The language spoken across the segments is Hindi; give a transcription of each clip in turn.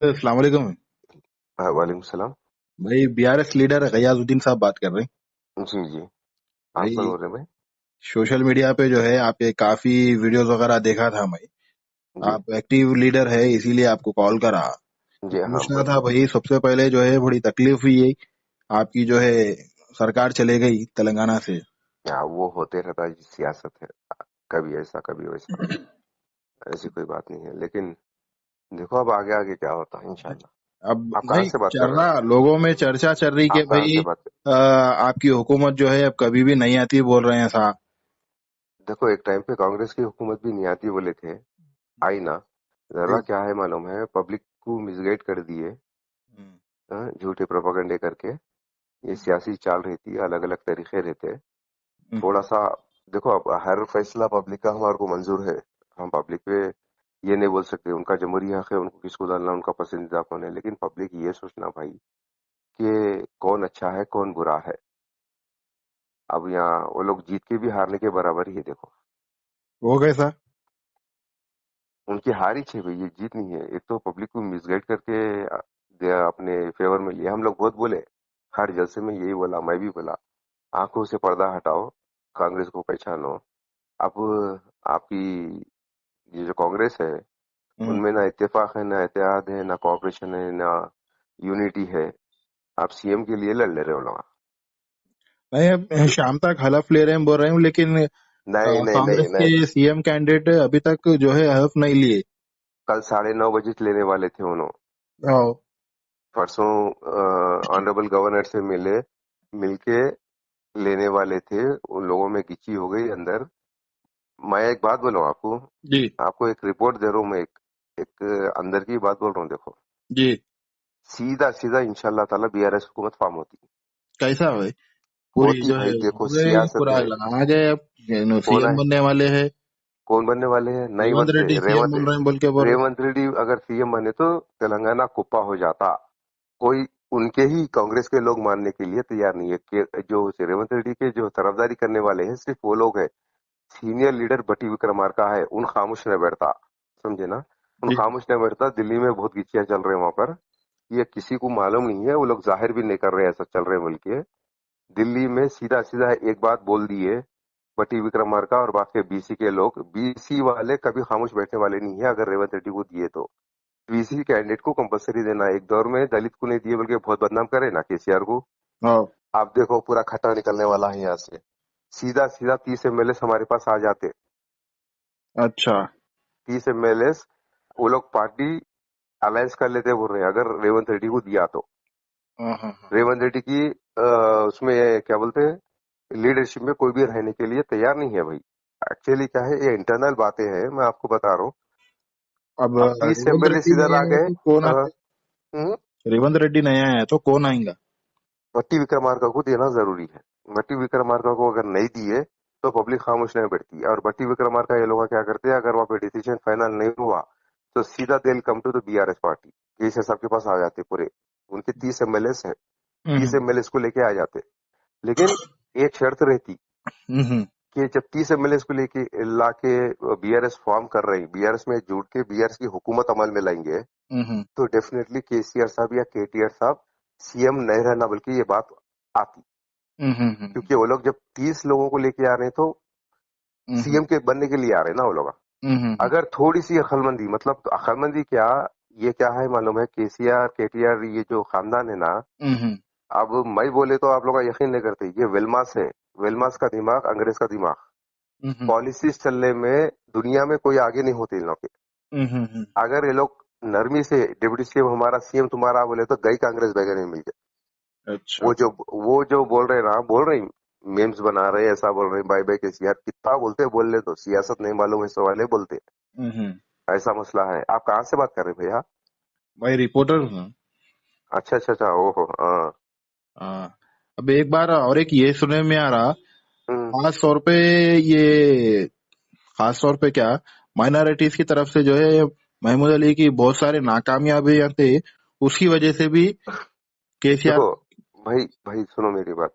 अस्सलाम वालेकुम। वालेकुम सलाम। भाई बीआरएस लीडर गयाजुद्दीन साहब बात कर रहे हैं। जी जी। आप कौन भाई बोल रहे हैं भाई? सोशल मीडिया पे जो है आपके काफी वीडियोस वगैरह देखा था भाई। जी आप एक्टिव लीडर है इसीलिए आपको कॉल करा। तो जी। हाँ पूछना था बोलिए। भाई, सबसे पहले जो है बड़ी तकलीफ हुई है आपकी जो है सरकार चले गई तेलंगाना से। क्या वो होते रहता है, सियासत है। कभी ऐसा कभी वैसा। ऐसी कोई बात नहीं है, लेकिन देखो अब आगे आगे क्या होता है इंशाल्लाह। अब आप कहाँ भाई से बात कर चल रहे रहा, लोगों में चर्चा चल रही हैं? कि आप कहाँ भाई से बात कर आपकी हुकूमत जो है अब कभी भी नहीं आती बोल रहे हैं साहब। देखो, एक टाइम पे कांग्रेस की हुकूमत भी नहीं आती बोले थे। आई ना। जरा जी। क्या है मालूम है, पब्लिक को मिसगाइड कर दिए। हम्म, झूठे प्रोपागेंडे करके। ये सियासी चाल रहती है, अलग अलग तरीके रहते हैं। हम्म, थोड़ा सा देखो, अब हर फैसला पब्लिक का हमारे को मंजूर है। हम पब्लिक पे ये नहीं बोल सकते, उनका जमहूरी हक है उनको किसको डालना, उनका पसंदीदा कौन है। लेकिन पब्लिक ये सोचना भाई कि कौन अच्छा है कौन बुरा है। अब यहाँ वो लोग जीत के भी हारने के बराबर ही है। देखो, हो गए सर। उनकी हार ही छे भाई, ये जीत नहीं है। एक तो पब्लिक को मिसगाइड करके अपने फेवर में लिया। हम लोग बहुत बोले, हर जलसे में यही बोला, मैं भी बोला, आंखों से पर्दा हटाओ, कांग्रेस को पहचानो। अब आपकी ये जो कांग्रेस है, हम्म। उनमें ना इत्तेफाक है, ना इत्तेहाद है, ना कोऑपरेशन है, ना यूनिटी है। आप सीएम के लिए लड़ ले रहे हो लोग। मैं अब शाम तक हलफ ले रहे हैं बोल रहे हूँ, लेकिन नहीं नहीं नहीं कांग्रेस नहीं। के सीएम कैंडिडेट अभी तक जो है हलफ नहीं लिए। कल 9:30 बजे लेने वाले थे उन्होंने। आओ। परसों ऑनरेबल गवर्नर से मिलके लेने वाले थे। उन लोगों में गिची हो गई अंदर। मैं एक बात बोलूं आपको। जी। आपको एक रिपोर्ट दे रहा हूँ मैं, एक अंदर की बात बोल रहा हूँ। देखो, जी। सीधा सीधा इंशाल्लाह ताला बीआरएस हुकूमत फॉर्म होती। कैसा भाई? पूरी होती जो है भाई, देखो हो गए, सियासत पूरा है। आ गए, अब कौन सीएम है? बनने वाले हैं। कौन बनने वाले हैं? नहीं रेवंत बनते। रेड्डी सीएम रेवंत बन रहे हैं बोल के बोल रहे रेवंत रेड्डी अगर सीएम बने तो तेलंगाना कुप्पा हो जाता। कोई उनके ही कांग्रेस के लोग मानने के लिए तैयार नहीं है कि जो रेवंत रेड्डी के जो तरफदारी करने वाले हैं सिर्फ वो लोग हैं। सीनियर लीडर बटी विक्रमार्का है, उन खामोश न बैठता। समझे ना? उन हैं। जी। खामोश न बैठता। दिल्ली में बहुत गिच्चियां चल रहे हैं वहां पर। ये किसी को मालूम नहीं है, वो लोग जाहिर भी नहीं कर रहे ऐसा चल रहे हैं बल्कि। दिल्ली में सीधा सीधा एक बात बोल दिए बटी विक्रमार्का और बाकी बीसी के लोग। बीसी वाले कभी खामोश बैठने वाले नहीं है अगर रेवंत रेड्डी को दिए तो। बीसी कैंडिडेट को कंपलसरी देना। एक दौर में दलित को नहीं दिए बल्कि बहुत बदनाम करे ना केसीआर को। आओ। आप देखो, पूरा खट्टा निकलने वाला है यहाँ से। सीधा सीधा 30 एमएलए हमारे पास आ जाते। अच्छा। 30 एमएलए वो लोग पार्टी अलायंस कर लेते बोल रहे हैं अगर रेवंत रेड्डी को दिया तो। हाँ हाँ हाँ। रेवंत रेड्डी की उसमें क्या बोलते हैं, लीडरशिप में कोई भी रहने के लिए तैयार नहीं है भाई। एक्चुअली क्या है, ये इंटरनल बातें हैं, मैं आपको बता रहा हूँ। अब अब 30 रेवंत एमएलए रेड्डी इधर नहीं आ आया गए। तो कौन अ, आएगा? हम्म, रेवंत रेड्डी नहीं आया है तो कौन आएगा? भट्टी विक्रमार्का को देना जरूरी है। भट्टी विक्रमार्का को अगर नहीं दिए तो पब्लिक खामोश नहीं बैठती। और भट्टी विक्रमार्का ये लोग क्या करते हैं, अगर वहां पे डिसीजन फाइनल नहीं हुआ तो सीधा दिल come to the BRS party. ये सबके पास आ जाते पूरे। उनके 30 एमएलए है। तीस हम्म। एमएलए को लेके आ जाते। लेकिन एक शर्त रहती हम्म। कि जब 30 एमएलए को लेके ला के बीआरएस फॉर्म कर रहे हैं, बीआरएस में जुड़ के बीआरएस की हुकूमत अमल में लाएंगे, हम्म। तो डेफिनेटली केसीआर साहब या केटीआर साहब सीएम नहीं रहना बल्कि ये बात आती। हम्म। क्योंकि वो लोग जब 30 लोगों को लेके आ रहे हैं तो हम्म। सीएम के बनने के लिए आ रहे हैं ना वो लोग। हम्म। अगर थोड़ी सी अक्लमंदी, मतलब अक्लमंदी क्या, ये क्या है मालूम है, केसीआर केटीआर ये जो खानदान है ना। हम्म। अब मैं बोले तो आप लोग यकीन नहीं करते, ये वेलमास है। वेलमास का दिमाग, अंग्रेज का दिमाग। हम्म। पॉलिसीज चलने में दुनिया में कोई आगे नहीं होते इन लोग के। हम्म। अगर ये लोग नरमी से डिप्टी सीएम हमारा, सीएम तुम्हारा बोले तो गई कांग्रेस बैगन नहीं मिल गया। अच्छा। वो जो बोल रहे ना, बोल रहे मेम्स बना रहे, ऐसा बोल रहे बाय बाय के यार, कितना बोलते बोल ले, तो सियासत नहीं मालूम है वाले बोलते। हम्म। ऐसा मसला है। आप कहाँ से बात कर रहे हैं भैया? भाई रिपोर्टर हूँ। अच्छा अच्छा अच्छा, ओहो हाँ। हाँ। अब एक बार और एक ये सुनने में आ रहा, हम्म, खास तौर पे ये, खास तौर पे क्या, माइनॉरिटीज की तरफ से जो है महमूद अली की बहुत सारे नाकामयाबियां थे, उसकी वजह से भी केसीआर। देखो भाई भाई सुनो मेरी बात।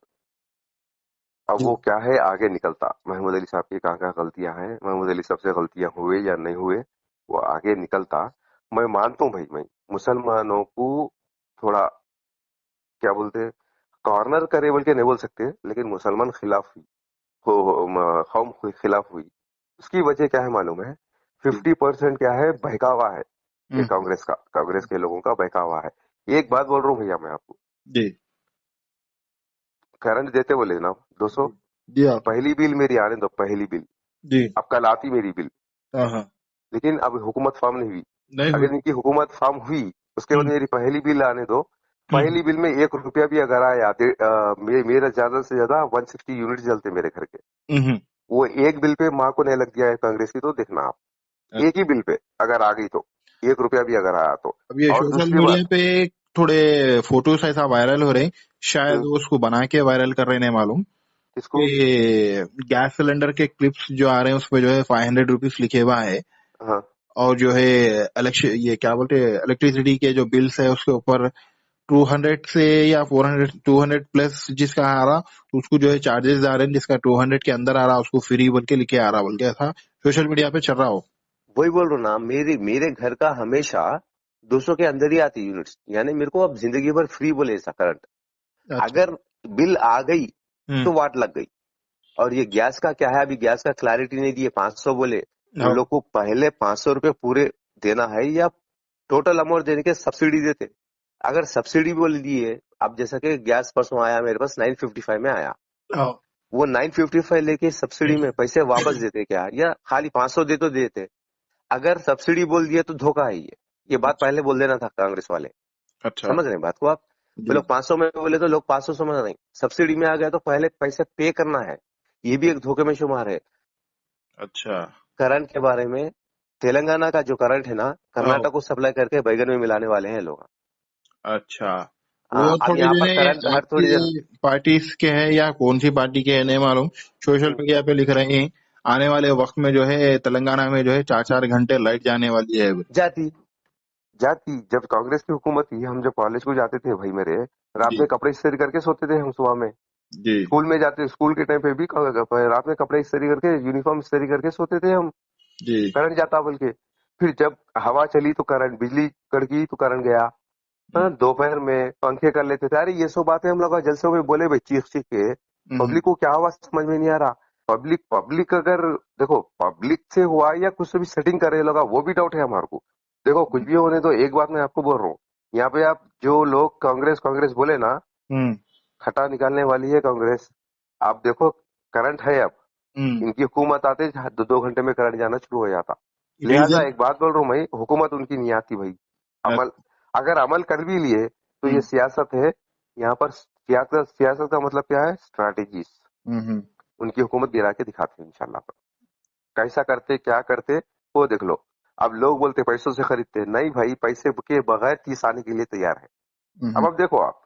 अब वो क्या है, आगे निकलता महमूद अली साहब की कहाँ कहाँ गलतियां हैं, महमूद अली साहब से गलतियां हुए या नहीं हुए, वो आगे निकलता। मैं मानता हूँ भाई, मैं मुसलमानों को थोड़ा क्या बोलते हैं, कॉर्नर करे बोल के नहीं बोल सकते, लेकिन मुसलमान खिलाफ हुई, कौम खिलाफ हुई। उसकी वजह क्या है मालूम है? जी 50% क्या है, बहकावा है। ये हम्म, कांग्रेस के लोगों का बहकावा है। एक बात बोल रहा हूँ भैया मैं आपको, जी करंट देते बोले ना 200, जी जी आप पहली बिल मेरी आने दो, पहली बिल। जी अब कल आती मेरी बिल, हाँ हाँ लेकिन अब हुकूमत फॉर्म नहीं हुई। नहीं हुई अगर इनकी हुकूमत फॉर्म हुई, उसके बाद हम्म मेरी पहली बिल आने दो। हम्म पहली बिल में 1 रुपया भी अगर आया, मेरा ज्यादा से ज्यादा 160 यूनिट जलते मेरे घर के। हम्म, वो एक बिल पे माँ को नहीं लग गया है कांग्रेस की, तो देखना आप। एक ही अच्छा। बिल पे अगर आ गई तो, 1 रुपया भी अगर आया तो। अब ये और सोशल दूसरी मीडिया बात, पे थोड़े फोटोज ऐसा वायरल हो रहे हैं, शायद हम्म, वो उसको बना के वायरल कर रहे हैं, नहीं मालूम इसको, कि गैस सिलेंडर के क्लिप्स जो आ रहे हैं उस पे जो है 500 रुपीज लिखे हुआ है, हाँ, और जो है ये क्या बोलते हैं इलेक्ट्रिसिटी के जो बिल्स है उसके ऊपर 200 से या 200 प्लस जिसका आ रहा उसको जो है चार्जेस आ रहे हैं, जिसका 200 के अंदर आ रहा उसको फ्री बोल के लिखे आ रहा बोल के ऐसा सोशल मीडिया पे चल रहा हो। वही बोल रहा हूँ ना, मेरे मेरे घर का हमेशा 200 के अंदर ही आती यूनिट्स, यानी मेरे को अब जिंदगी भर फ्री बोले ऐसा करंट। अच्छा अगर बिल आ गई हम्म तो वाट लग गई। और ये गैस का क्या है, अभी गैस का क्लैरिटी नहीं दिए, 500 बोले। उन हाँ लोग को पहले 500 रुपये पूरे देना है, या टोटल अमाउंट देने के सब्सिडी देते। अगर सब्सिडी बोल दिए, अब जैसा कि गैस परसों आया मेरे पास 955 में आया, हाँ वो 955 लेके सब्सिडी में पैसे वापस देते क्या, या खाली 500 दे तो देते? अगर सब्सिडी बोल दिए तो धोखा है ये बात अच्छा पहले बोल देना था कांग्रेस वाले। अच्छा समझ रहे हैं बात को आप? वो जी लोग 500 में बोले तो लोग 500 समझ नहीं, सब्सिडी में आ गया तो पहले पैसे पे करना है। ये भी एक धोखे में शुमार है। अच्छा करंट के बारे में, तेलंगाना का जो करंट है ना, हाँ, कर्नाटक को सप्लाई करके बैगन में मिलाने वाले हैं लोग। अच्छा हाँ, वो अब थोड़े यहाँ जो पर है करंट हर थोड़ी देर। आपकी पार्टी के हैं या कौन सी पार्टी के हैं नहीं मालूम, सोशल हम्म, मीडिया पे लिख रहे हैं आने वाले वक्त में जो है तेलंगाना में जो है 4-4 घंटे लाइट जाने वाली है। जाती जाती जब कांग्रेस की हुकूमत थी, हम जब कॉलेज को जाते थे भाई मेरे, रात जी में कपड़े इस्त्री करके सोते थे हम सुबह में। जी स्कूल में जाते, स्कूल के टाइम पे भी रात में कपड़े इस्त्री करके, यूनिफॉर्म इस्त्री करके सोते थे हम। जी करंट जाता बोल के। फिर जब हवा चली तो करंट, बिजली कड़की तो करंट गया। हाँ, दोपहर में पंखे कर लेते थे। अरे ये सब बातें हम लोग जलसों में बोले भाई, चीख चीख के। हम्म, पब्लिक को क्या हुआ समझ में नहीं आ रहा। पब्लिक पब्लिक अगर, देखो पब्लिक से हुआ या कुछ से भी सेटिंग कर रहे लगा, वो भी डाउट है हमारे को। देखो कुछ भी होने तो, एक बात मैं आपको बोल रहा हूँ, यहाँ पे आप जो लोग कांग्रेस कांग्रेस बोले ना, हम्म खटा निकालने वाली है कांग्रेस। आप देखो, करंट है अब, हम्म इनकी हुकूमत आते 2-2 घंटे में करंट जाना शुरू हो जाता। लिहाजा रीजन एक बात बोल रहा हूँ मैं, हुकूमत उनकी नहीं आती भाई। अमल, अगर अमल कर भी लिए तो ये हम्म सियासत है। यहाँ पर सियासत, सियासत का मतलब क्या है, स्ट्रैटेजीज। हम्म उनकी हुकूमत गिरा के दिखाते हैं इंशाल्लाह पर। कैसा करते, क्या करते, वो देख लो। अब लोग बोलते पैसों से खरीदते, नहीं भाई, पैसे के बगैर 30 आने के लिए तैयार है। हम्म अब देखो आप,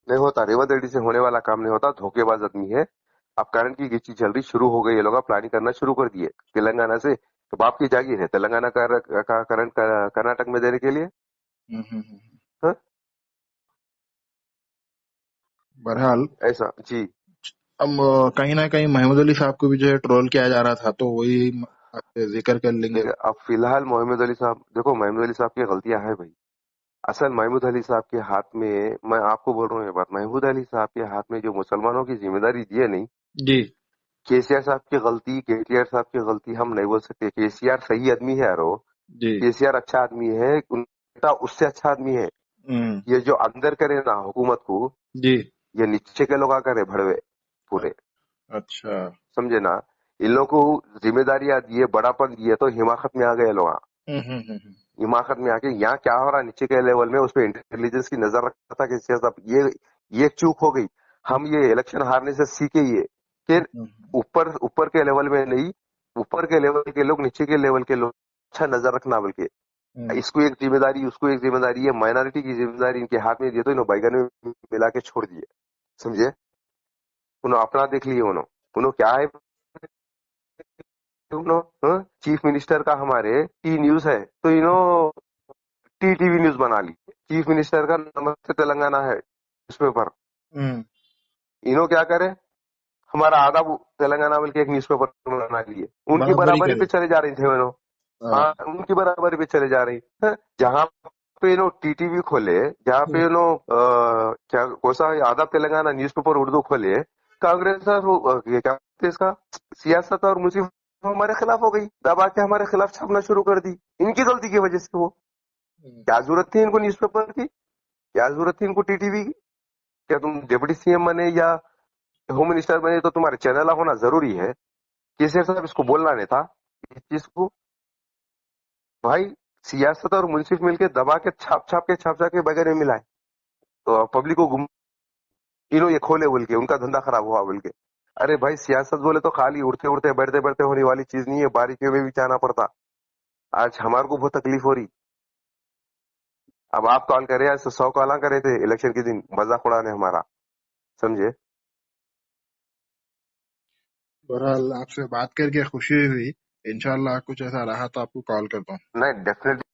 नहीं होता, रेवंत रेड्डी से होने वाला काम नहीं होता, धोखेबाज आदमी है। अब करंट की गिच्ची चल रही शुरू हो गई, ये लोग प्लानिंग करना शुरू कर दिए तेलंगाना से। तो बाप की जागीर है तेलंगाना का करंट कर्नाटक में देने के लिए। हाँ? बहरहाल ऐसा जी। अब कहीं ना कहीं महमूद अली साहब को भी जो है ट्रोल किया जा रहा था, तो वही आपसे जिक्र कर लेंगे। देखिए अब फिलहाल मोहम्मद अली साहब, देखो मोहम्मद अली साहब की गलतियां हैं भाई। असल महमूद अली साहब के हाथ में, मैं आपको बोल रहा हूँ ये बात, महमूद अली साहब के हाथ में जो मुसलमानों की जिम्मेदारी दी है नहीं, जी केसीआर साहब की गलती, केटीआर साहब की गलती हम नहीं बोल सकते। केसीआर सही आदमी है यारो, जी केसीआर अच्छा आदमी है, उनका उससे अच्छा आदमी है। हम्म ये जो अंदर करे ना हुकूमत को, जी ये नीचे के लोग करे भड़वे अ- पूरे। अच्छा समझे ना? इन लोगों को जिम्मेदारियां दिए, बड़ापन दिए, तो हिमाकत में आ गए लोग। हिमाकत में आके यहाँ क्या हो रहा है नीचे के लेवल में, उस पर इंटेलिजेंस की नजर रखा था कि सियासत, ये एक चूक हो गई। हम ये इलेक्शन हारने से सीखे ये, कि ऊपर ऊपर के लेवल में नहीं, ऊपर के लेवल के लोग नीचे के लेवल के लोग अच्छा नजर रखना, बल्कि इसको एक जिम्मेदारी, उसको एक जिम्मेदारी, ये माइनॉरिटी की जिम्मेदारी इनके हाथ में दिए तो इन्होंने बैगन में मिला के छोड़ दिए। समझे? उन्होंने अपना देख लिए, उन्होंने उन्होंने क्या है, उन्होंने चीफ मिनिस्टर का हमारे टी न्यूज है, तो टी टीवी न्यूज बना ली। चीफ मिनिस्टर का नमस्ते तेलंगाना है न्यूज़पेपर। हम्म इन्हों क्या करे, हमारा आधा तेलंगाना मिल के एक न्यूज़पेपर बना लिए, उनकी बराबरी बराबरी पे करे। चले जा रहे थे इन्हों। हाँ, उनकी बराबरी पे चले जा रही है। जहां पे नो टीटीवी खोले, जहां पे नो क्या कोसा आधा तेलंगाना न्यूज़पेपर उर्दू खोले, कांग्रेस और ये क्या बोलते हैं इसका, सियासत और मुस्लिम हमारे खिलाफ हो गई, दबा के हमारे खिलाफ छापना शुरू कर दी, इनकी गलती की वजह से। वो क्या जरूरत थी इनको न्यूज़पेपर की, क्या जरूरत थी इनको टीटीवी की? क्या तुम डिप्टी सीएम बने या होम मिनिस्टर बने तो तुम्हारे चैनल होना जरूरी है? केसीआर साहब इसको बोलना नहीं था इस चीज को? भाई, सियासत और मुंसिफ मिलके दबा के छाप छाप के बगैर में मिलाए तो पब्लिक को गुम, इन्हों ये खोले बोल के उनका धंधा खराब हुआ बोल के। अरे भाई, सियासत बोले तो खाली उड़ते उड़ते बढ़ते बढ़ते होने वाली चीज नहीं है, बारीकियों में भी जाना पड़ता। आज हमारे को बहुत तकलीफ हो रही। अब आप कॉल करे, आज 100 कॉल करे थे इलेक्शन के दिन मजाक उड़ाने हमारा, समझे? बहरहाल आपसे बात करके खुशी हुई। इंशाल्लाह कुछ ऐसा रहा तो आपको कॉल करता हूँ। नहीं, डेफिनेटली